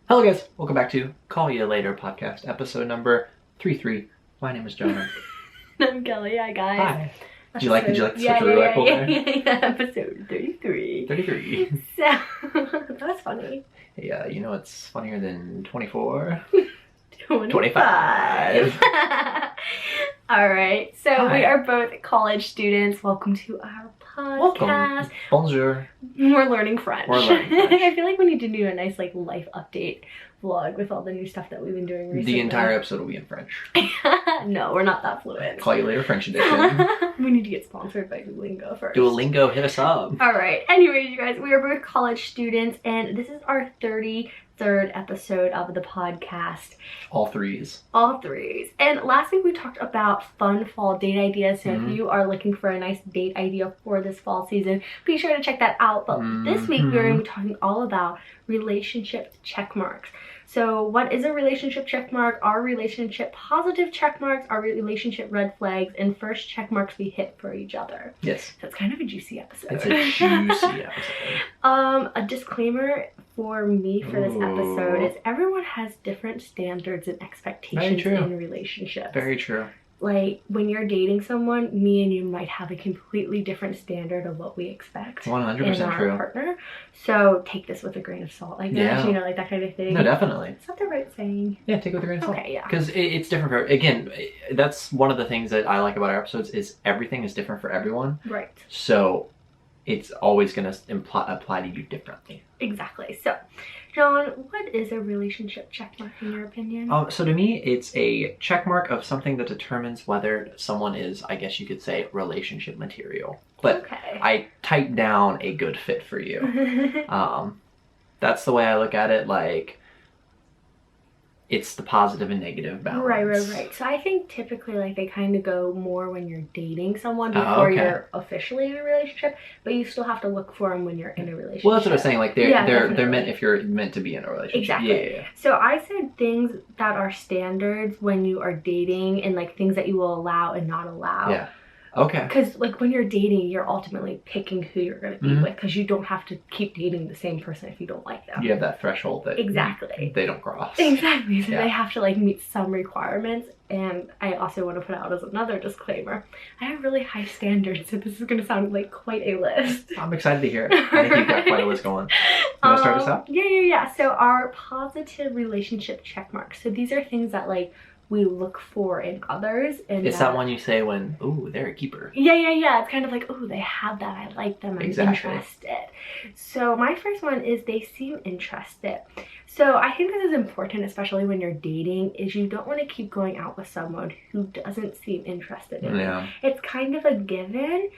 Hello guys, welcome back to Call Ya Later podcast, episode number 33. My name is Jonah. I'm Kelly. Hi guys. Hi. Did you like the switch really there? Yeah, episode 33. 33. So, that was funny. Hey, you know what's funnier than 24? 25. Alright, so Hi. We are both college students. Welcome to our podcast. Welcome. Bonjour. We're learning French. We're learning French. I feel like we need to do a nice life update vlog with all the new stuff that we've been doing recently. The entire episode will be in French. No, we're not that fluent. Call You Later French edition. We need to get sponsored by Duolingo first. Duolingo, hit us up. Alright, anyways, you guys, we are both college students, and this is our 33rd episode of the podcast. All threes. All threes. And last week we talked about fun fall date ideas, so if you are looking for a nice date idea for this fall season, be sure to check that out. But this week we're going to be talking all about relationship check marks. So what is a relationship check mark? Are relationship positive check marks? Are relationship red flags? And first check marks we hit for each other. Yes. So it's kind of a juicy episode. It's a juicy episode. A disclaimer for me for this episode is everyone has different standards and expectations in relationships. Very true. Like, when you're dating someone, me and you might have a completely different standard of what we expect 100% in our true. partner. So take this with a grain of salt, like that, you know, like that kind of thing. No, definitely. Is that the right saying? Yeah, take it with a grain of salt. Okay, yeah. Because it's different for, again, that's one of the things that I like about our episodes is everything is different for everyone. Right. So it's always going to apply to you differently. Exactly. So, John, what is a relationship checkmark in your opinion? So to me, it's a checkmark of something that determines whether someone is, I guess you could say, relationship material. But okay. I typed down a good fit for you. That's the way I look at it. Like, it's the positive and negative balance. Right. So I think typically like they kind of go more when you're dating someone before you're officially in a relationship, but you still have to look for them when you're in a relationship. Well, that's what I was saying. Like they're meant if you're meant to be in a relationship. Exactly. Yeah. So I said things that are standards when you are dating and like things that you will allow and not allow. Yeah. Okay. Because like when you're dating, you're ultimately picking who you're going to be with, because you don't have to keep dating the same person if you don't like them. You have that threshold that they don't cross. Exactly. So they have to like meet some requirements. And I also want to put out as another disclaimer, I have really high standards, so this is going to sound like quite a list. I'm excited to hear it. I think you've got quite a list going. You want to start us out? Yeah. So our positive relationship check marks. So these are things that like we look for in others. And it's that one you say when, ooh, they're a keeper. Yeah. It's kind of like, ooh, they have that. I like them. I'm interested. So my first one is they seem interested. So I think this is important, especially when you're dating, is you don't want to keep going out with someone who doesn't seem interested in you. It's kind of a given.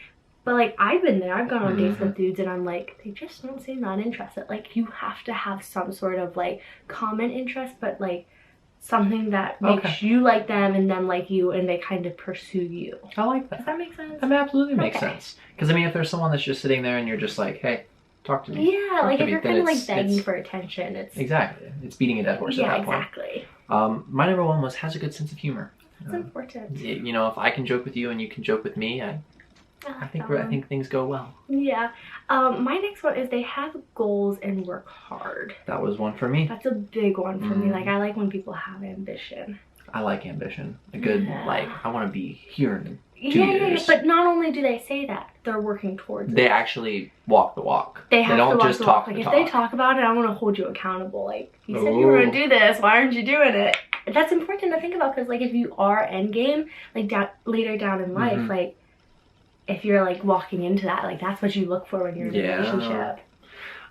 But like I've been there, I've gone on dates with dudes and I'm like, they just don't seem that interested. Like you have to have some sort of like common interest, but like something that makes you like them and them like you, and they kind of pursue you. I like that. Does that make sense? That absolutely makes sense. Because I mean, if there's someone that's just sitting there and you're just like, hey, talk to me. Yeah, like if you're kind of like begging for attention, it's exactly. It's beating a dead horse at that point. Exactly. My number one was has a good sense of humor. That's important. You know, if I can joke with you and you can joke with me, I think things go well. Yeah. My next one is they have goals and work hard. That was one for me. That's a big one for me. Like I like when people have ambition. I like ambition. A good like I want to be here in 2 years. But not only do they say that, they're working towards it. They actually walk the walk. They don't just talk the talk. Like talk. if they talk about it, I want to hold you accountable. Like you said you were going to do this. Why aren't you doing it? That's important to think about, because like if you are endgame, like later down in life, like if you're like walking into that, like that's what you look for when you're in a relationship.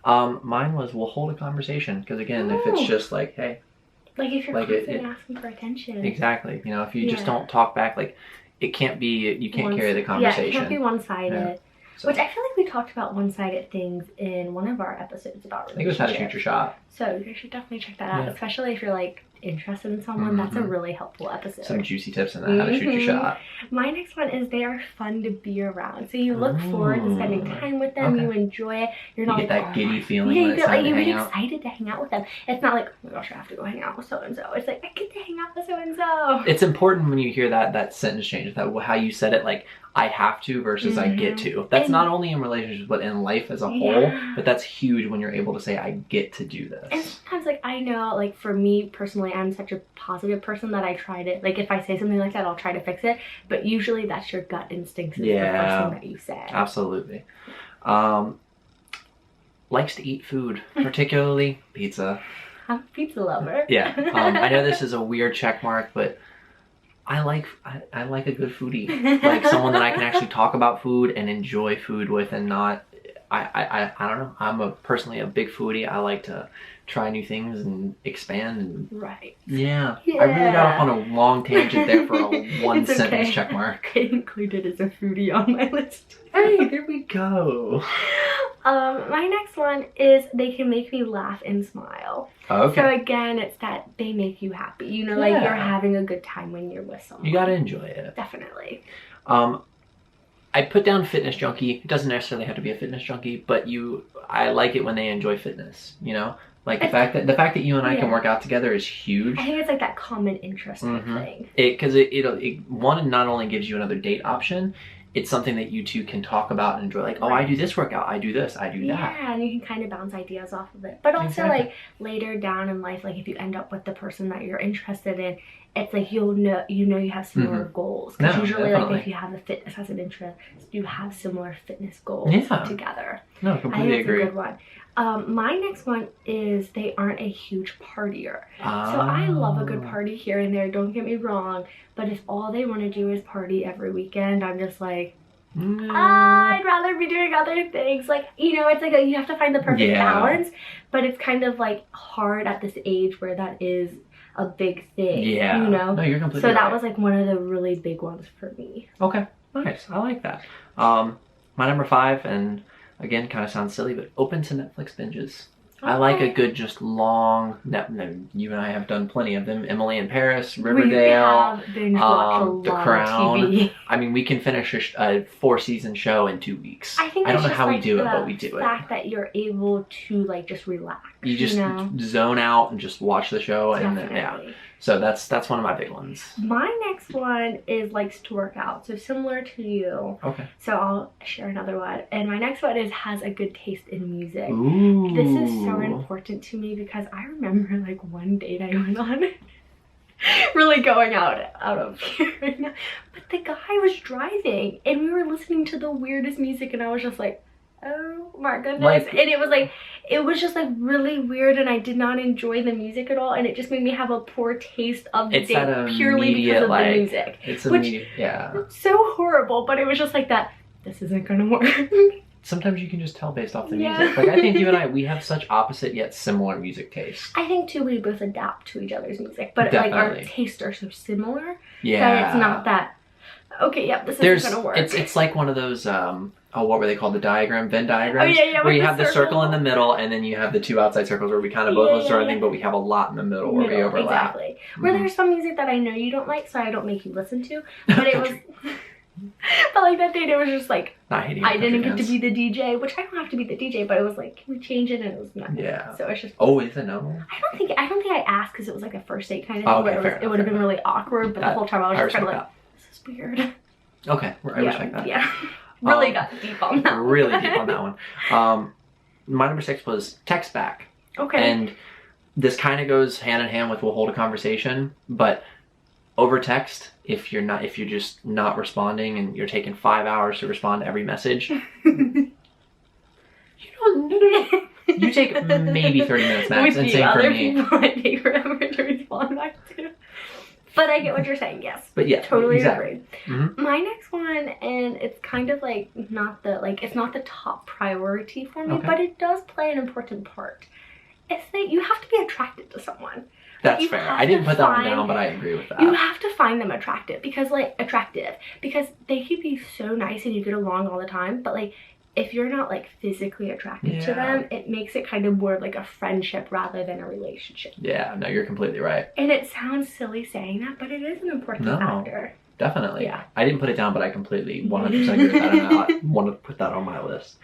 Mine was we'll hold a conversation, because again, if it's just like, hey, like if you're constantly asking for attention. Exactly. You know, if you just don't talk back, like it can't be, you can't carry the conversation. Yeah, it can't be one-sided. Yeah. So. Which I feel like we talked about one-sided things in one of our episodes about relationships. I think it was how to shoot your shot. So you should definitely check that out, especially if you're like interested in someone. That's a really helpful episode. Some juicy tips in that, how to shoot your shot. My next one is they are fun to be around. So you look forward to spending time with them. You enjoy it. You're not you get that giddy feeling. Yeah, when it's time you to get hang excited to hang out with them. It's not like, oh my gosh, I have to go hang out with so and so. It's like, I get to hang out with so and so. It's important when you hear that sentence change, that how you said it. Like I have to versus I get to. That's not only in relationships, but in life as a whole. But that's huge when you're able to say, I get to do this. And sometimes, like, I know, like, for me personally, I'm such a positive person that I try to, like, if I say something like that, I'll try to fix it. But usually that's your gut instinct is the first thing that you say. Absolutely. Likes to eat food, particularly pizza. I'm a pizza lover. Yeah. I know this is a weird check mark, but I like a good foodie. Like someone that I can actually talk about food and enjoy food with, and not I don't know. I'm personally a big foodie. I like to try new things and expand and right. Yeah. I really got off on a long tangent there for a one sentence check mark. I included as a foodie on my list. Hey, there we go. My next one is they can make me laugh and smile. Okay. So again, it's that they make you happy. You know, like you're having a good time when you're with someone. You gotta enjoy it. Definitely. I put down fitness junkie. It doesn't necessarily have to be a fitness junkie, but I like it when they enjoy fitness, you know? Like the fact that you and I can work out together is huge. I think it's like that common interest type thing. Because it not only gives you another date option, it's something that you two can talk about and enjoy. Like, oh, I do this workout, I do this, I do that. Yeah, and you can kind of bounce ideas off of it. But also, like, later down in life, like, if you end up with the person that you're interested in, it's like you have similar goals. Because usually, like, if you have the fitness as an interest, you have similar fitness goals together. No, completely agree. I think it's a good one. My next one is they aren't a huge partier. So I love a good party here and there, don't get me wrong. But if all they want to do is party every weekend, I'm just like, I'd rather be doing other things. Like, you know, it's like you have to find the perfect balance. But it's kind of like hard at this age where that is a big thing. Yeah. You know? No, you're completely right. So that was like one of the really big ones for me. Okay. Nice. I like that. My number 5, and again, kind of sounds silly, but open to Netflix binges. I like a good, just long. You and I have done plenty of them. Emily in Paris, Riverdale, The Crown. TV. I mean, we can finish a 4-season show in 2 weeks. I don't know how we do it, but we do it. The fact that you're able to like just relax. You just zone out and just watch the show, and then, So that's one of my big ones. My next one is likes to work out, so similar to you. Okay. So I'll share another one. And my next one is has a good taste in music. Ooh. This is so important to me because I remember like one date I went on. Really going out of here right now. But the guy was driving and we were listening to the weirdest music and I was just like, oh my goodness. Like, and it was just like really weird and I did not enjoy the music at all and it just made me have a poor taste of the date purely because of the music. It's so horrible, but it was just like that, this isn't gonna work. Sometimes you can just tell based off the music. Like I think you and I, we have such opposite yet similar music tastes. I think too we both adapt to each other's music, but like our tastes are so similar that it's not that, okay, this isn't gonna work. It's like one of those what were they called? The Venn diagrams? Oh, yeah, where you have the circle in the middle and then you have the 2 outside circles where we kind of both listen to our thing, but we have a lot in the middle where we overlap. Exactly. Where there's some music that I know you don't like, so I don't make you listen to. But it was but like that date, it was just like I didn't get to be the DJ, which I don't have to be the DJ, but it was like, can we change it? And it was nothing. Yeah. So it's just. Oh, is it no? I don't think I asked because it was like a first date kind of thing where it would have been really awkward, but the whole time I was just kind of like, this is weird. Okay, I respect that. Yeah. Really got deep on that. Really deep on that one. My number 6 was text back. Okay. And this kind of goes hand in hand with we'll hold a conversation, but over text, if you're just not responding and you're taking 5 hours to respond to every message, you take maybe 30 minutes max. And same for me. People might take forever to respond back to. But I get what you're saying, yes. But yeah, totally agree. My next one, and it's kind of like it's not the top priority for me, but it does play an important part. It's that you have to be attracted to someone. That's fair. I didn't put that one down, but I agree with that. You have to find them attractive because they could be so nice and you get along all the time, but like if you're not like physically attracted to them, it makes it kind of more like a friendship rather than a relationship. Yeah, no, you're completely right. And it sounds silly saying that, but it is an important factor. Definitely. Yeah. I didn't put it down, but I completely 100% agree with that, and I want to put that on my list.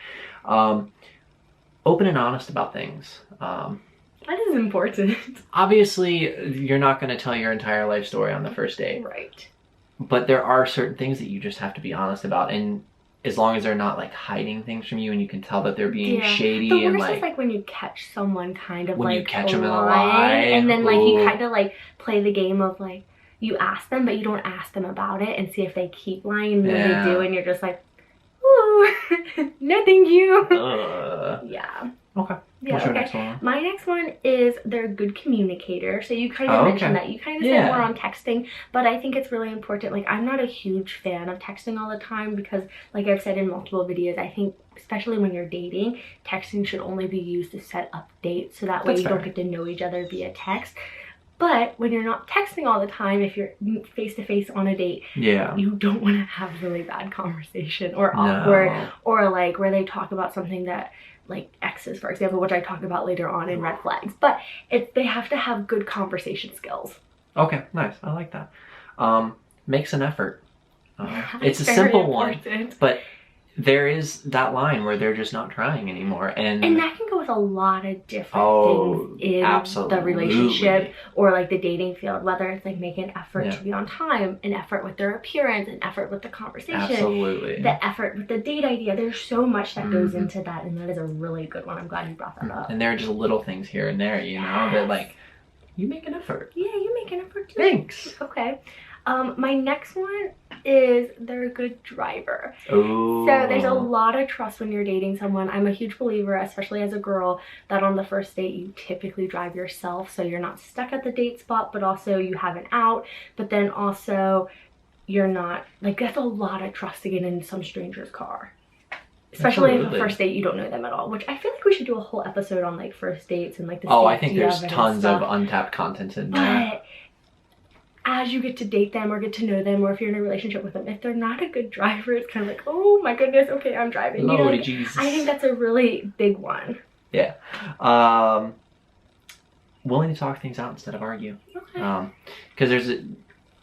Open and honest about things. That is important. Obviously, you're not going to tell your entire life story on the first date. Right. but there are certain things that you just have to be honest about, and as long as they're not like hiding things from you and you can tell that they're being shady. The worst and is like when you catch someone kind of when like you catch them in a lie, and then like you kind of like play the game of like you ask them but you don't ask them about it and see if they keep lying, and then they do, and you're just like, ooh, no thank you. Yeah. Okay. Yeah, What's your next one? My next one is they're a good communicator. So you kind of mentioned that. You kind of said more on texting, but I think it's really important. Like, I'm not a huge fan of texting all the time because, like I've said in multiple videos, I think especially when you're dating, texting should only be used to set up dates, so that way you don't get to know each other via text. But when you're not texting all the time, if you're face-to-face on a date, you don't want to have really bad conversation or awkward, or like where they talk about something that, like exes, for example, which I talk about later on in red flags. But they have to have good conversation skills. Okay, nice. I like that. Makes an effort. It's a simple one, but there is that line where they're just not trying anymore, and that can go with a lot of different things in the relationship or like the dating field, whether it's like make an effort to be on time, an effort with their appearance, an effort with the conversation, the effort with the date idea. There's so much that goes into that, and that is a really good one. I'm glad you brought that up. And there are just little things here and there, you know, that like you make an effort. Yeah, you make an effort too. Thanks. Okay. My next one is they're a good driver. So there's a lot of trust when you're dating someone. I'm a huge believer, especially as a girl, that on the first date you typically drive yourself, so you're not stuck at the date spot, but also you have an out, but then also you're not, like, that's a lot of trust to get in some stranger's car. Especially if the first date you don't know them at all, which I feel like we should do a whole episode on like first dates and like the I think there's tons of untapped content in there. But as you get to date them or get to know them, or if you're in a relationship with them, if they're not a good driver, it's kind of like, oh my goodness, okay, I'm driving. Lord, you know, like, Jesus. I think that's a really big one. Yeah. Willing to talk things out instead of argue. Okay. Because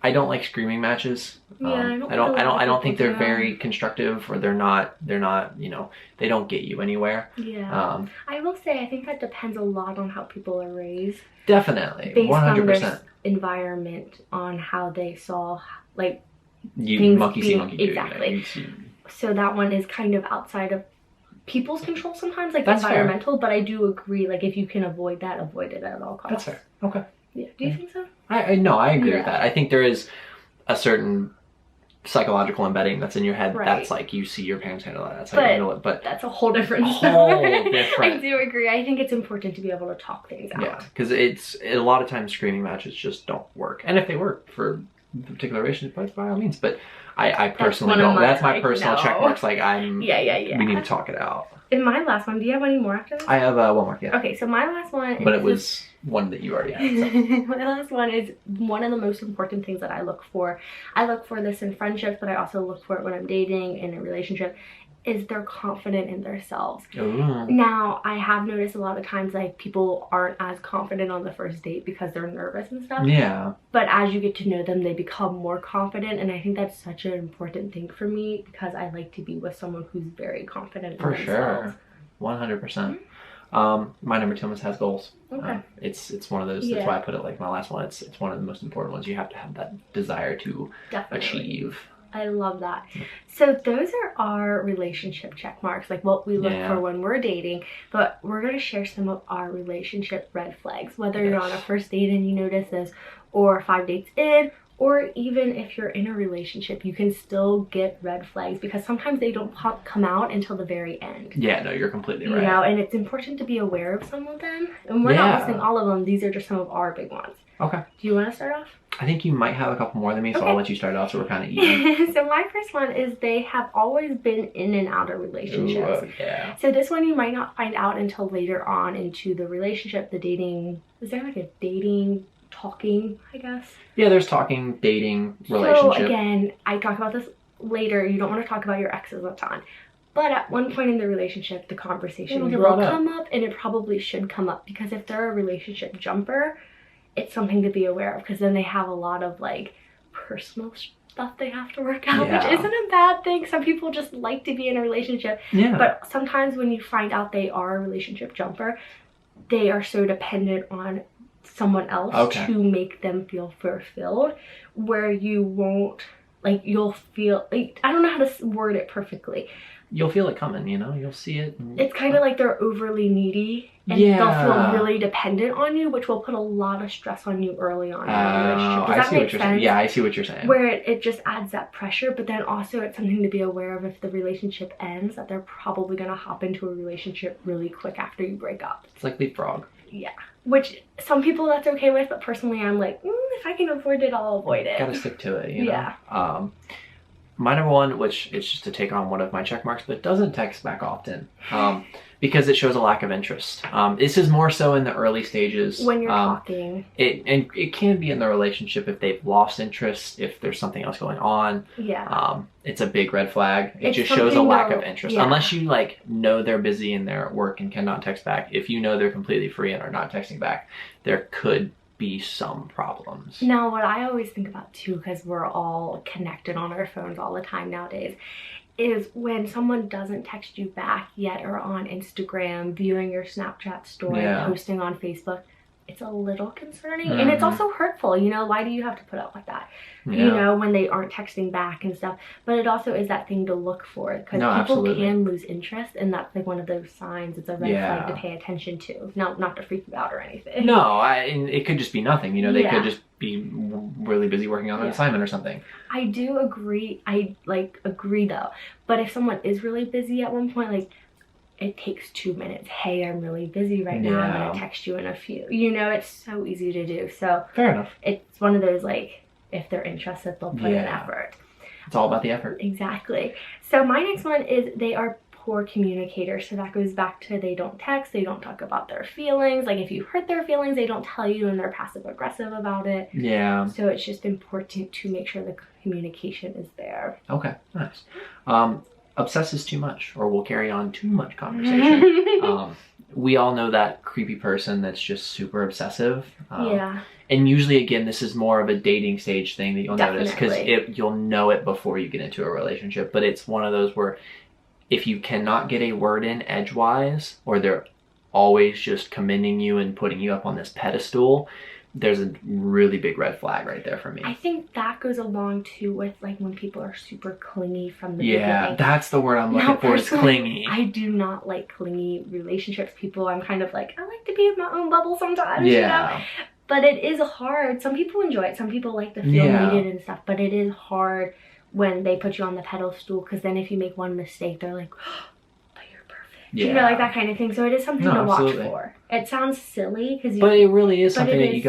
I don't like screaming matches. I don't think they're very constructive, or they're not, you know, they don't get you anywhere. Yeah. I will say, I think that depends a lot on how people are raised. Definitely. 100%. Based on their environment, on how they saw, like, monkey see, monkey do. Exactly. So that one is kind of outside of people's control sometimes, like that's environmental, but I do agree, like, if you can avoid that, avoid it at all costs. That's fair. Okay. Yeah. Do you think so? No, I agree with that. I think there is a certain psychological embedding that's in your head that's like, you see your parents handle it, that's how you handle it, but that's a whole different I do agree. I think it's important to be able to talk things out. Yeah, because it's a lot of times screaming matches just don't work, and if they work for a particular relationship, by all means, but I personally don't. That's my personal check marks. Like, we need to talk it out. In my last one, do you have any more after this? I have one more, yeah. Okay, so my last one but it was one that you already had. So. My last one is one of the most important things that I look for. I look for this in friendships, but I also look for it when I'm dating, in a relationship, is they're confident in themselves. Ooh. Now, I have noticed a lot of times, like, people aren't as confident on the first date because they're nervous and stuff. Yeah. But as you get to know them, they become more confident, and I think that's such an important thing for me, because I like to be with someone who's very confident in themselves. For sure. 100%. My number 2 has goals. Okay. It's one of those, that's why I put it like my last one. It's one of the most important ones. You have to have that desire to achieve. I love that. So those are our relationship check marks, like what we look for when we're dating, but we're going to share some of our relationship red flags, whether you're on a first date and you notice this, or 5 dates in, or even if you're in a relationship, you can still get red flags, because sometimes they don't come out until the very end. Yeah, no, you're completely right. You know, and it's important to be aware of some of them, and we're not listing all of them. These are just some of our big ones. Okay. Do you want to start off? I think you might have a couple more than me, so I'll let you start off, so we're kind of even. So my first one is they have always been in and out of relationships. Ooh, yeah. So this one you might not find out until later on into the relationship, the dating. Is there like a dating, talking, I guess? Yeah, there's talking, dating, relationship. So again, I talk about this later. You don't want to talk about your exes all the time. But at one point in the relationship, the conversation will come up, and it probably should come up, because if they're a relationship jumper, it's something to be aware of, because then they have a lot of like personal stuff they have to work out, which isn't a bad thing. Some people just like to be in a relationship, but sometimes when you find out they are a relationship jumper, they are so dependent on someone else to make them feel fulfilled, where you won't like you'll feel, like, I don't know how to word it perfectly. You'll feel it coming, you know, you'll see it. It's kind of like they're overly needy, and they'll feel really dependent on you, which will put a lot of stress on you early on in a relationship. Does that make sense? Yeah, I see what you're saying. Where it just adds that pressure, but then also it's something to be aware of if the relationship ends, that they're probably going to hop into a relationship really quick after you break up. It's like leapfrog. Yeah. Which some people that's okay with, but personally I'm like, if I can avoid it, I'll avoid it. Gotta stick to it, you know? Yeah. My number one, which it's just to take on one of my check marks, but doesn't text back often, because it shows a lack of interest. This is more so in the early stages. When you're talking. It can be in the relationship if they've lost interest, if there's something else going on. Yeah. It's a big red flag. It just shows a lack of interest. Yeah. Unless you like know they're busy and they're at work and cannot text back. If you know they're completely free and are not texting back, there could be some problems. Now, what I always think about too, because we're all connected on our phones all the time nowadays, is when someone doesn't text you back yet, or on Instagram, viewing your Snapchat story, posting on Facebook, it's a little concerning. And it's also hurtful, you know, why do you have to put up with that? You know, when they aren't texting back and stuff. But it also is that thing to look for, because people can lose interest, and that's like one of those signs. It's a red flag to pay attention to. Now, not to freak you out or anything. No, and it could just be nothing, you know, they could just be really busy working on an assignment or something. I do agree. I agree though. But if someone is really busy at one point, like, it takes 2 minutes. Hey, I'm really busy right now. I'm gonna text you in a few. You know, it's so easy to do. So fair enough. It's one of those, like, if they're interested, they'll put in effort. It's all about the effort. Exactly. So my next one is they are poor communicators. So that goes back to they don't text, they don't talk about their feelings. Like, if you hurt their feelings, they don't tell you, and they're passive aggressive about it. Yeah. So it's just important to make sure the communication is there. Okay, nice. Obsesses too much, or will carry on too much conversation. We all know that creepy person that's just super obsessive. And usually, again, this is more of a dating stage thing that you'll notice, because you'll know it before you get into a relationship. But it's one of those where if you cannot get a word in edgewise, or they're always just commending you and putting you up on this pedestal, there's a really big red flag right there for me. I think that goes along too with, like, when people are super clingy from the beginning. Yeah, that's the word I'm looking for, is clingy. I do not like clingy relationships. People, I'm kind of like, I like to be in my own bubble sometimes, you know? But it is hard. Some people enjoy it. Some people like to feel needed and stuff. But it is hard when they put you on the pedestal, because then if you make one mistake, they're like, you know, like that kind of thing. So it is something to watch for. It sounds silly, but it really is something that you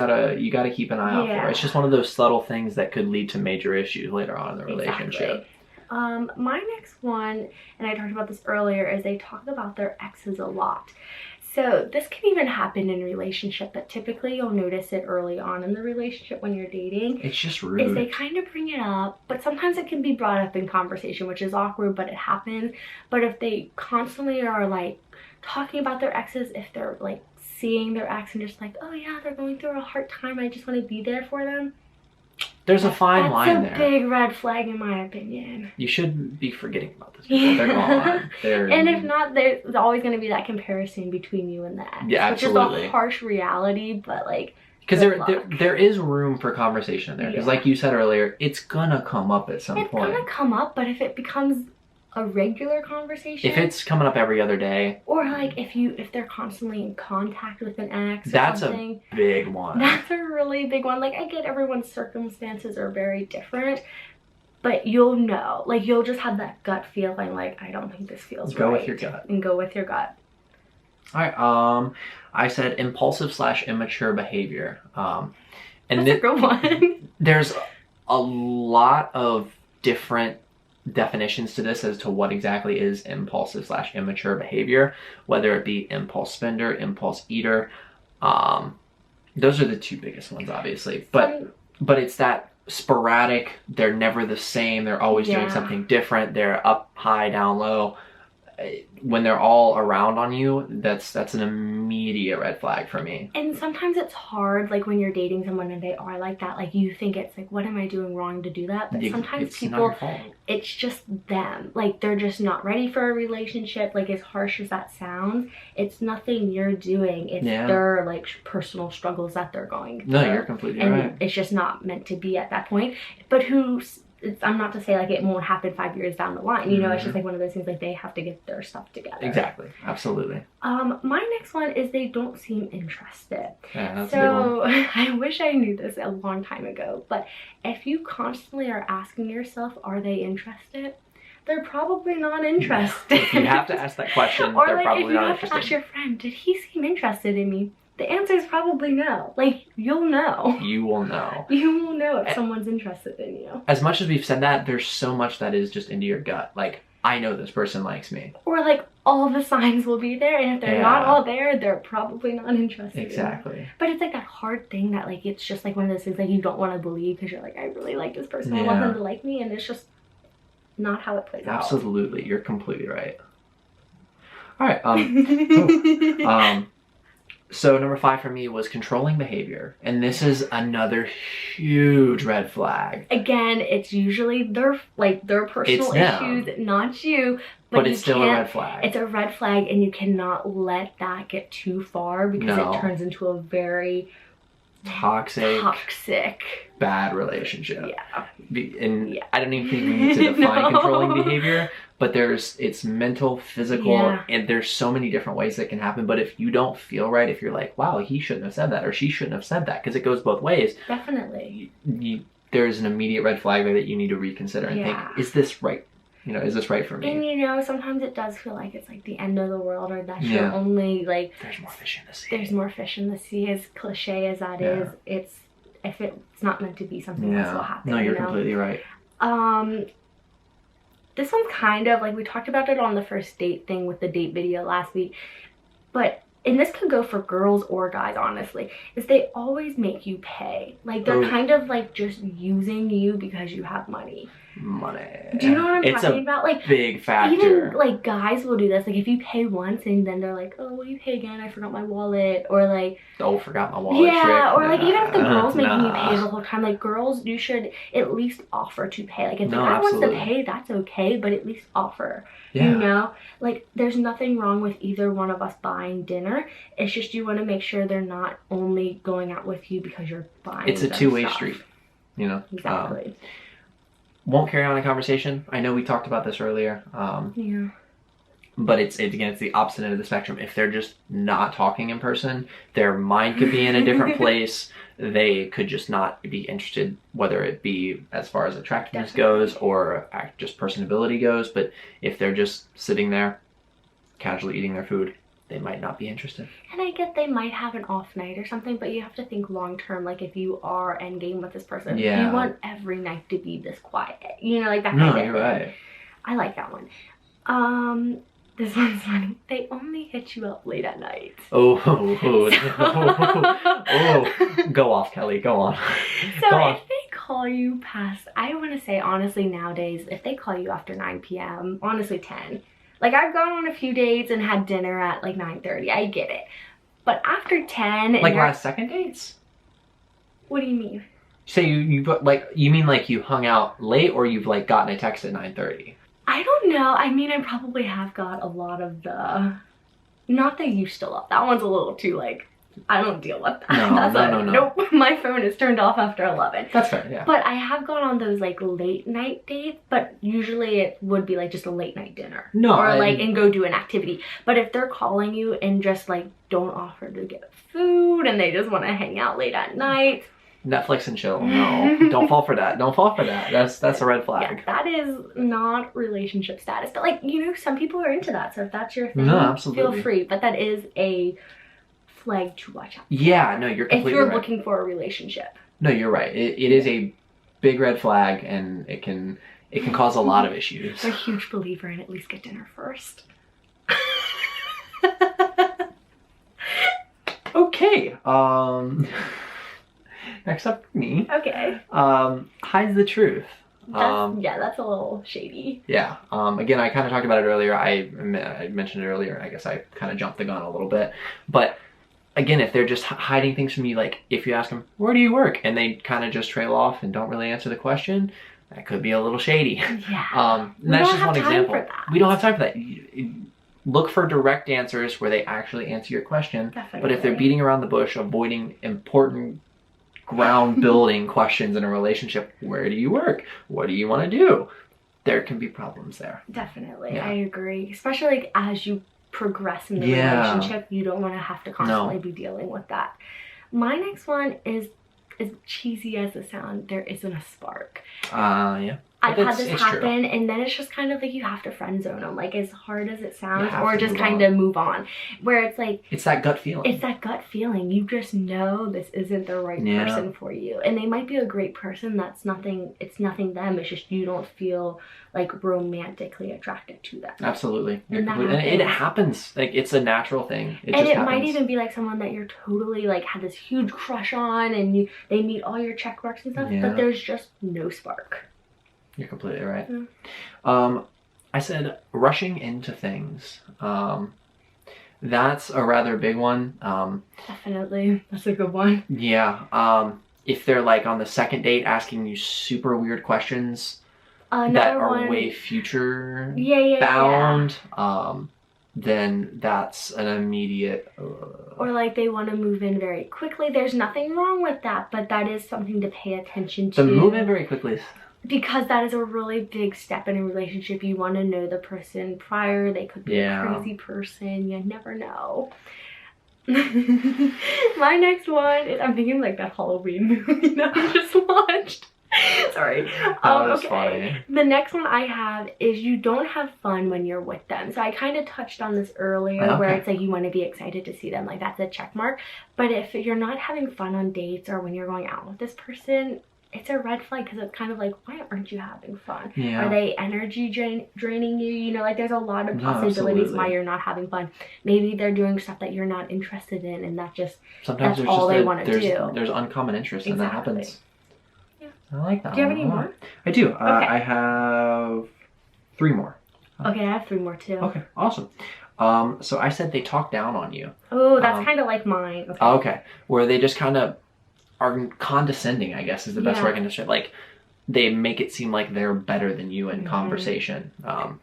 gotta keep an eye out for. It's just one of those subtle things that could lead to major issues later on in the relationship. My next one, and I talked about this earlier, is they talk about their exes a lot. So this can even happen in a relationship, but typically you'll notice it early on in the relationship when you're dating. It's just rude. Is they kind of bring it up, but sometimes it can be brought up in conversation, which is awkward, but it happens. But if they constantly are like talking about their exes, if they're like seeing their ex and just like, oh yeah, they're going through a hard time, I just want to be there for them. There's a fine line there. That's a big red flag in my opinion. You shouldn't be forgetting about this people. They're gone. And if not, there's always going to be that comparison between you and the ex. Yeah, absolutely. Which is a harsh reality, but like, because there is room for conversation there. Because like you said earlier, it's gonna come up at some point. It's gonna come up, but if it becomes a regular conversation, if it's coming up every other day, or like if they're constantly in contact with an ex, that's a big one. That's a really big one. Like, I get everyone's circumstances are very different, but you'll know, like, you'll just have that gut feeling, like, I don't think this feels right. Go with your gut. And go with your gut. All right. I said impulsive/immature behavior. And that's a good one. There's a lot of different definitions to this as to what exactly is impulsive/immature behavior, whether it be impulse spender, impulse eater. Those are the two biggest ones, obviously. But it's that sporadic, they're never the same, they're always doing something different, they're up high, down low. When they're all around on you, that's an immediate red flag for me. And sometimes it's hard, like when you're dating someone and they are like that, like you think it's like, what am I doing wrong to do that? But sometimes people, it's just them. Like, they're just not ready for a relationship. Like, as harsh as that sounds, it's nothing you're doing. It's their like personal struggles that they're going through. No, you're completely right. And it's just not meant to be at that point. But I'm not to say like it won't happen 5 years down the line, you know, it's just like one of those things like they have to get their stuff together. Exactly, absolutely. My next one is they don't seem interested. Yeah, that's a big one. I wish I knew this a long time ago, but if you constantly are asking yourself, are they interested? They're probably not interested. You have to ask that question. Or they're like probably if you not have interested. to ask your friend, did he seem interested in me? The answer is probably no. Like, you'll know. You will know. You will know if someone's interested in you. As much as we've said that, there's so much that is just into your gut. Like, I know this person likes me. Or like all the signs will be there, and if they're not all there, they're probably not interested. Exactly. But it's like that hard thing that like it's just like one of those things that you don't want to believe because you're like, I really like this person. I want them to like me, and it's just not how it plays out. Absolutely, you're completely right. All right. So number 5 for me was controlling behavior, and this is another huge red flag. Again, it's usually their personal issues, not you. But it's still a red flag. It's a red flag, and you cannot let that get too far because it turns into a very toxic bad relationship. Yeah. And I don't even think we need to define controlling behavior, but it's mental, physical, and there's so many different ways that can happen. But if you don't feel right, if you're like, wow, he shouldn't have said that, or she shouldn't have said that, because it goes both ways. Definitely. There's an immediate red flag there that you need to reconsider and think, is this right? You know, is this right for me? And you know, sometimes it does feel like it's like the end of the world, or that's your only like. There's more fish in the sea. There's more fish in the sea. As cliche as that is, if it's not meant to be, something else will happen. No, you're completely right. This one's kind of like we talked about it on the first date thing with the date video last week, and this could go for girls or guys, honestly, is they always make you pay. Like they're kind of like just using you because you have money. Do you know what I'm talking about? Like big factor. Even like guys will do this. Like if you pay once and then they're like, oh, will you pay again? I forgot my wallet. Or like, oh, forgot my wallet. Yeah, or like even if the girl's making you pay the whole time, like girls, you should at least offer to pay. Like if the guy wants to pay, that's okay, but at least offer. Yeah. You know, like there's nothing wrong with either one of us buying dinner. It's just you want to make sure they're not only going out with you because you're buying. It's a two-way street, you know. Exactly. Won't carry on a conversation. I know we talked about this earlier. But it's the opposite end of the spectrum. If they're just not talking in person, their mind could be in a different place. They could just not be interested, whether it be as far as attractiveness goes or just personability goes. But if they're just sitting there, casually eating their food, they might not be interested. And I get they might have an off night or something, but you have to think long term. Like if you are endgame with this person, you want every night to be this quiet. You know, like that kind of thing. No, you're right. I like that one. This one's funny. They only hit you up late at night. Oh, go off, Kelly. Go on. So if they call you past, I want to say honestly nowadays, if they call you after 9 p.m., honestly 10. Like I've gone on a few dates and had dinner at like 9:30. I get it. But after 10, like last second dates? What do you mean? Say you mean like you hung out late, or you've like gotten a text at 9:30? I don't know. I mean, I probably have got a lot of the, not the you still up. That one's a little too like, I don't deal with that. No. Nope, my phone is turned off after 11. That's fair, yeah. But I have gone on those like late night dates, but usually it would be like just a late night dinner. And go do an activity. But if they're calling you and just like don't offer to get food and they just want to hang out late at night. Netflix and chill. No, don't fall for that. Don't fall for that. That's a red flag. Yeah, that is not relationship status. But like, you know, some people are into that. So if that's your thing, feel free. But that is a flag to watch out for. Yeah, no, you're completely right. If you're looking for a relationship. No, you're right. It is a big red flag, and it can cause a lot of issues. I'm a huge believer in at least get dinner first. Okay. Next up, me. Okay. Hides the truth. That's a little shady. Yeah. Again, I kind of talked about it earlier. I mentioned it earlier. I guess I kind of jumped the gun a little bit. But again, if they're just hiding things from you, like if you ask them, where do you work? And they kind of just trail off and don't really answer the question, that could be a little shady. Yeah. And that's just one example. We don't have time for that. Look for direct answers where they actually answer your question. Definitely. But if they're beating around the bush, avoiding important ground building questions in a relationship. Where do you work? What do you want to do? There can be problems there. Definitely, Yeah. I agree. Especially like as you progress in the relationship, you don't want to have to constantly be dealing with that. My next one is, as cheesy as it sounds, there isn't a spark. Yeah. I've had this happen, and then it's just kind of like you have to friend zone them, like as hard as it sounds, or just kind of move on. Where it's like it's that gut feeling. It's that gut feeling. You just know this isn't the right person for you, and they might be a great person. That's nothing. It's nothing them. It's just you don't feel like romantically attracted to them. Absolutely, and it happens. Like it's a natural thing. It might even be like someone that you're totally like had this huge crush on, and they meet all your check marks and stuff, but there's just no spark. You're completely right. I said rushing into things. That's a rather big one. Definitely. That's a good one. Yeah. If they're like on the second date asking you super weird questions that are way future bound, then that's an immediate... Or like they want to move in very quickly. There's nothing wrong with that, but that is something to pay attention to. The move in very quickly is... Because that is a really big step in a relationship. You want to know the person prior. They could be a crazy person. You never know. My next one is, I'm thinking like that Halloween movie that we just watched. Sorry. That was funny. The next one I have is you don't have fun when you're with them. So I kind of touched on this earlier where it's like you want to be excited to see them. Like that's a check mark. But if you're not having fun on dates or when you're going out with this person, it's a red flag because it's kind of like, why aren't you having fun? Are they energy draining you? You know, like there's a lot of possibilities why you're not having fun. Maybe they're doing stuff that you're not interested in, and that's all they want to do. There's uncommon interest, and that happens. Yeah. I like that. Do you have any more? I do. I have 3 more. Okay, I have 3 more too. Okay, awesome. So I said they talk down on you. Oh, that's kind of like mine. Okay. Where they just kind of are condescending, I guess is the best way I can describe. Like they make it seem like they're better than you in conversation.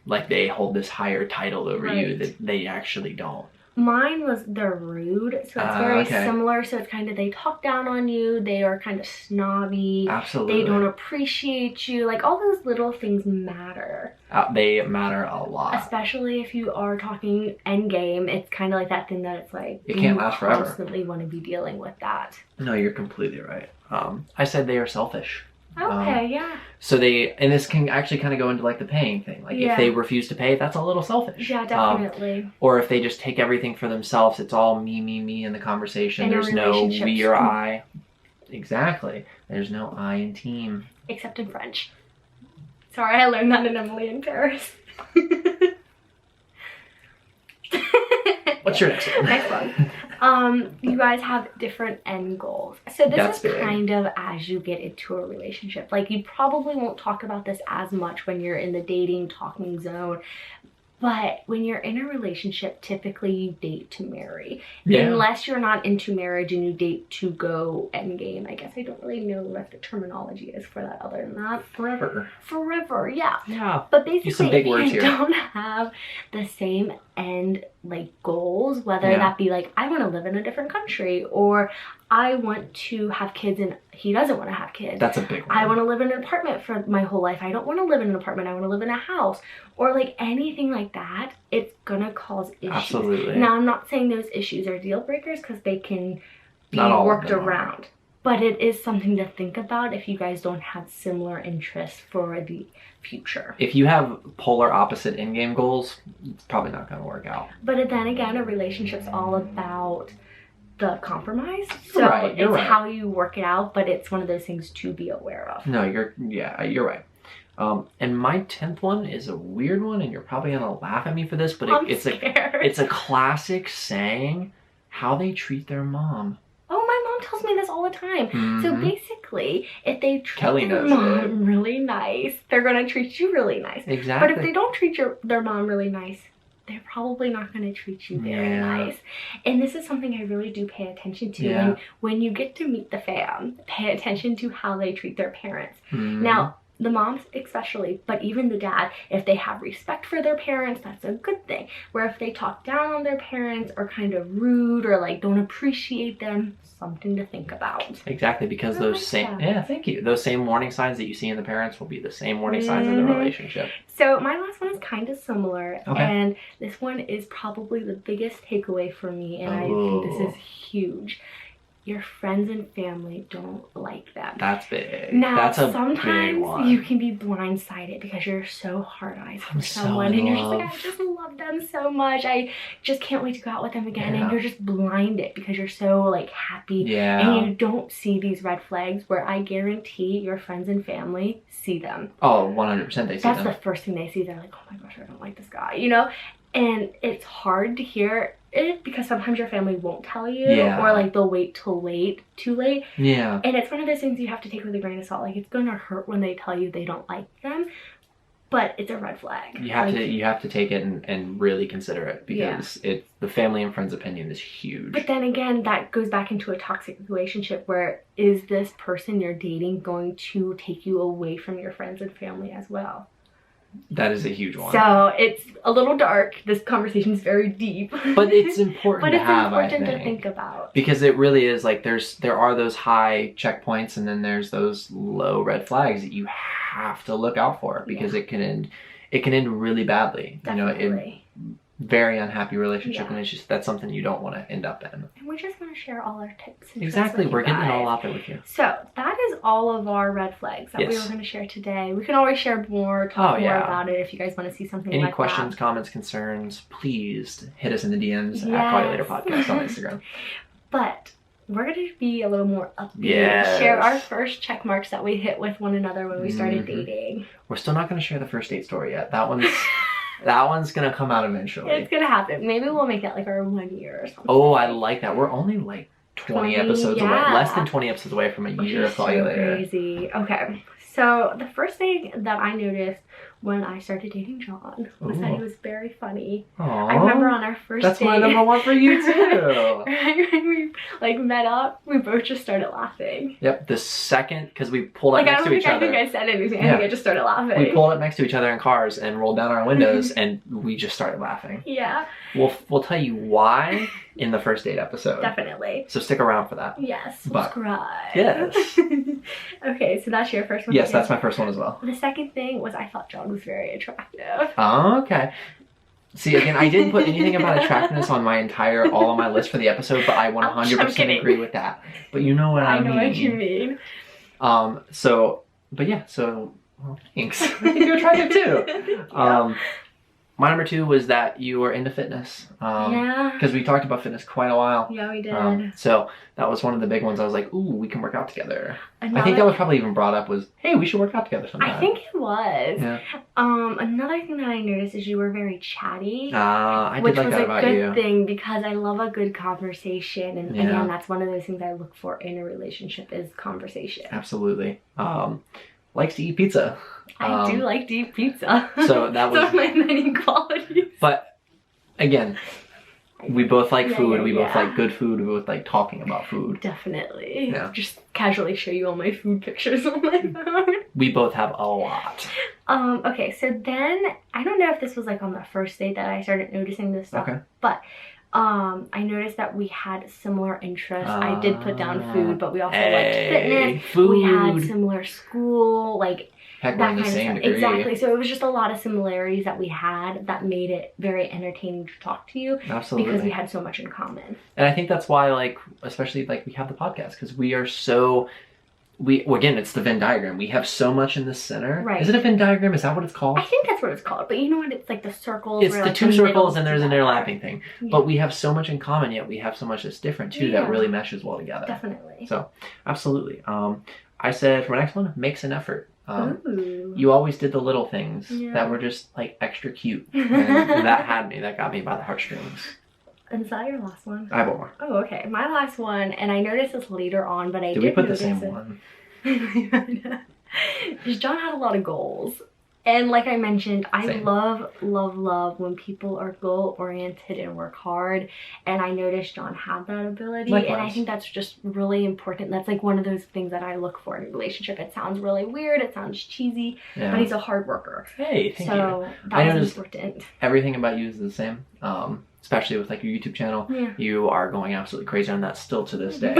Like they hold this higher title over you that they actually don't. Mine was they're rude, so it's very similar. So it's kind of they talk down on you, they are kind of snobby. Absolutely. They don't appreciate you. Like all those little things matter. They matter a lot. Especially if you are talking endgame, it's kind of like that thing that it's like it can't last forever. You constantly want to be dealing with that. No, you're completely right. I said they are selfish. Okay, So and this can actually kind of go into like the paying thing. Like if they refuse to pay, that's a little selfish. Yeah, definitely. Or if they just take everything for themselves, it's all me in the conversation. There's no we or I. Exactly. There's no I in team. Except in French. Sorry, I learned that in Emily in Paris. What's your next one? Next one. You guys have different end goals. So this is kind of as you get into a relationship. Like you probably won't talk about this as much when you're in the dating talking zone. But when you're in a relationship, typically you date to marry. Unless you're not into marriage and you date to go endgame. I guess I don't really know what the terminology is for that other than that. Forever, yeah. Yeah. But basically, some big words if you don't have the same end like goals, whether that be like, I want to live in a different country, or I want to have kids and he doesn't want to have kids. That's a big one. I want to live in an apartment for my whole life. I don't want to live in an apartment. I want to live in a house. Or like anything like that, it's going to cause issues. Absolutely. Now, I'm not saying those issues are deal breakers because they can be worked around. But it is something to think about if you guys don't have similar interests for the future. If you have polar opposite in-game goals, it's probably not going to work out. But then again, a relationship's all about the compromise. So it's how you work it out, but it's one of those things to be aware of. No, you're right. And my 10th one is a weird one, and you're probably going to laugh at me for this, but it's a classic saying, how they treat their mom. Oh, my mom tells me this all the time. So basically, if they treat their mom really nice, they're going to treat you really nice. Exactly. But if they don't treat their mom really nice, they're probably not going to treat you very nice. And this is something I really do pay attention to. And when you get to meet the fam, pay attention to how they treat their parents. Now, the moms especially, but even the dad, if they have respect for their parents, that's a good thing. Where if they talk down on their parents or kind of rude or like don't appreciate them, something to think about. Exactly, because those same, yeah, thank you. Those same warning signs that you see in the parents will be the same warning signs in the relationship. So my last one is kind of similar, okay. and this one is probably the biggest takeaway for me, and I think this is huge. Your friends and family don't like them. That's big. Now, that's a sometimes big one. you can be blindsided because you're so hard-eyed for someone, and you're just like, I just love them so much. I just can't wait to go out with them again. And you're just blinded because you're so like happy, and you don't see these red flags. Where I guarantee your friends and family see them. Oh, 100% they see them. That's the first thing they see. They're like, oh my gosh, I don't like this guy, you know. And it's hard to hear it because sometimes your family won't tell you, or like they'll wait too late. Yeah. And it's one of those things you have to take with a grain of salt. Like, it's gonna hurt when they tell you they don't like them, but it's a red flag. You have to take it and really consider it, because the family and friends' opinion is huge. But then again, that goes back into a toxic relationship where is this person you're dating going to take you away from your friends and family as well? That is a huge one. So it's a little dark. This conversation is very deep. But it's important to think about. Because it really is like there are those high checkpoints, and then there's those low red flags that you have to look out for, because it can end really badly. Definitely. You know, very unhappy relationship, and it's just, that's something you don't want to end up in. And we're just going to share all our tips and exactly, we're getting it all out there with you. So that is all of our red flags that we were going to share today. We can always share more, talk more about it if you guys want to see something like that. Any questions, comments, concerns, please hit us in the DMs at callyalater podcast on Instagram. But we're going to be a little more upbeat. Share our first check marks that we hit with one another when we started dating. We're still not going to share the first date story yet. That one's gonna come out eventually. It's gonna happen. Maybe we'll make it like our 1 year or something. Oh, I like that. We're only like 20 episodes away. Less than 20 episodes away from a year of callyalater. Crazy. Okay. So the first thing that I noticed when I started dating John was that he was very funny. Aww. I remember on our first date. That's my number one for you too. When we like met up, we both just started laughing. Yep. The second, because we pulled up next to each other. I think I said anything. I think I just started laughing. We pulled up next to each other in cars and rolled down our windows, and we just started laughing. Yeah. We'll tell you why in the first date episode. Definitely. So stick around for that. Yes. Subscribe. Yes. Okay, so that's your first one. Yes, that's my first one as well. The second thing was I thought John was very attractive. Oh, okay. See, again, I didn't put anything about attractiveness on all on my list for the episode, but I 100% agree with that. But you know what I mean. I know what you mean. Well, thanks. I think you're attractive too. My number 2 was that you were into fitness. Because we talked about fitness quite a while. Yeah, we did. So that was one of the big ones. I was like, ooh, we can work out together. I think that was probably even brought up was, hey, we should work out together sometime. I think it was. Yeah. Another thing that I noticed is you were very chatty. I did like that about you. Which was a good thing because I love a good conversation. And again, that's one of those things I look for in a relationship is conversation. Absolutely. Likes to eat pizza. I do like to eat pizza. So that was one of my many qualities. But again, we both like food. We both like good food. We both like talking about food. Definitely. Yeah. Just casually show you all my food pictures on my phone. We both have a lot. Okay, so then I don't know if this was like on the first date that I started noticing this stuff. But I noticed that we had similar interests. I did put down food, but we also liked fitness. Food. We had similar school, like Heck, that kind of stuff. Degree. Exactly. So it was just a lot of similarities that we had that made it very entertaining to talk to you. Absolutely. Because we had so much in common. And I think that's why, like, especially like we have the podcast, because we are so. Again, it's the Venn diagram. We have so much in the center. Right. Is it a Venn diagram? Is that what it's called? I think that's what it's called. But you know what? It's like the circles. It's the 2 circles and there's an interlapping thing. Yeah. But we have so much in common, yet we have so much that's different too that really meshes well together. Definitely. So, absolutely. I said for my next one, makes an effort. You always did the little things that were just like extra cute. And that got me by the heartstrings. And is that your last one? I have one more. Oh, okay. My last one, and I noticed this later on, but I did we put the notice same one? Because John had a lot of goals. And like I mentioned, I Same. love when people are goal-oriented and work hard. And I noticed John had that ability. Likewise. And I think that's just really important. That's like one of those things that I look for in a relationship. It sounds really weird. It sounds cheesy. Yeah. But he's a hard worker. Hey, thank you. So I that was noticed important. everything about you is the same. Especially with like your YouTube channel. Yeah. You are going absolutely crazy on that still to this day.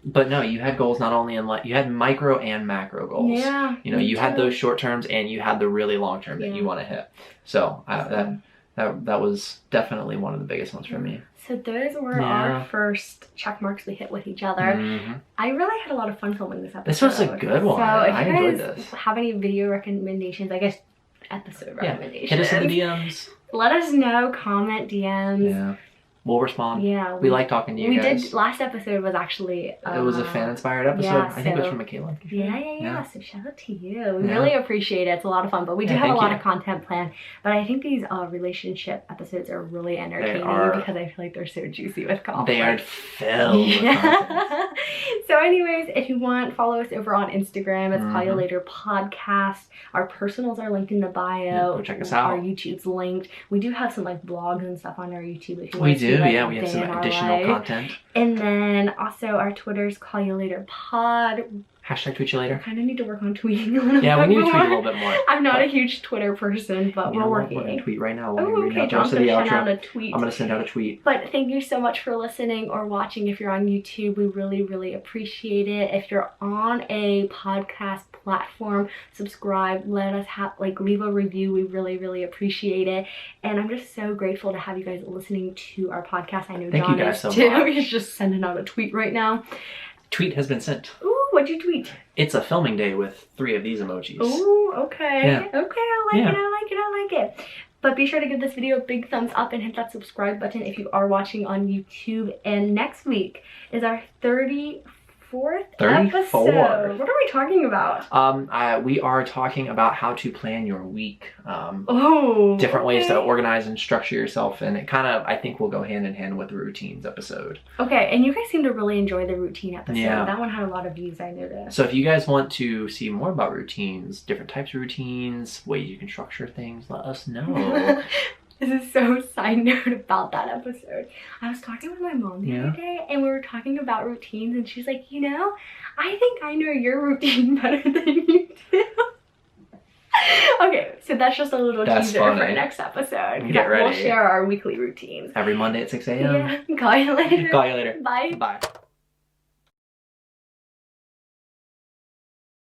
But no, you had goals not only in you had micro and macro goals. Yeah. You know, you had those short terms and you had the really long term that you want to hit. So that was definitely one of the biggest ones for me. So those were our first check marks we hit with each other. Mm-hmm. I really had a lot of fun filming this episode. This was a good one. So if I you enjoyed guys this. have any video recommendations, I guess episode recommendations. Hit us in the DMs. Let us know, comment, DMs. Yeah. We'll respond. Yeah. We like talking to you guys. Last episode was actually... it was a fan-inspired episode. Yeah, I think it was from Michaela. Yeah. So shout out to you. We really appreciate it. It's a lot of fun. But we do have a lot of content planned. But I think these relationship episodes are really entertaining because I feel like they're so juicy with conflict. They are filled with content. So anyways, if you want, follow us over on Instagram. It's callyalater podcast. Our personals are linked in the bio. Yeah, go check us out. Our YouTube's linked. We do have some like vlogs and stuff on our YouTube. If you We want to do. see, like, Yeah, we have some additional content. And then also our Twitter's callyalater pod. Hashtag tweet you later. I kind of need to work on tweeting a little bit Yeah, we need to more. tweet a little bit more. I'm not a huge Twitter person, but we're working. We're going to tweet right now. Oh, okay, John's going to send out a tweet. I'm going to send out a tweet. But thank you so much for listening or watching. If you're on YouTube, we really, really appreciate it. If you're on a podcast platform, subscribe. Let us leave a review. We really, really appreciate it. And I'm just so grateful to have you guys listening to our podcast. I know John is too. He's just sending out a tweet right now. Tweet has been sent. Ooh, what'd you tweet? It's a filming day with 3 of these emojis. Ooh, okay. Yeah. Okay, I like it. But be sure to give this video a big thumbs up and hit that subscribe button if you are watching on YouTube. And next week is our 34th episode. What are we talking about? We are talking about how to plan your week. Different ways to organize and structure yourself, and it kind of, I think, will go hand in hand with the routines episode. Okay, and you guys seem to really enjoy the routine episode. Yeah. That one had a lot of views, I noticed. So if you guys want to see more about routines, different types of routines, ways you can structure things, let us know. This is so side note about that episode. I was talking with my mom the other day, and we were talking about routines, and she's like, you know, I think I know your routine better than you do. Okay, so that's just a little teaser for next episode. Get ready. We'll share our weekly routines. Every Monday at 6 a.m. Yeah, call you later. Call you later. Bye. Bye.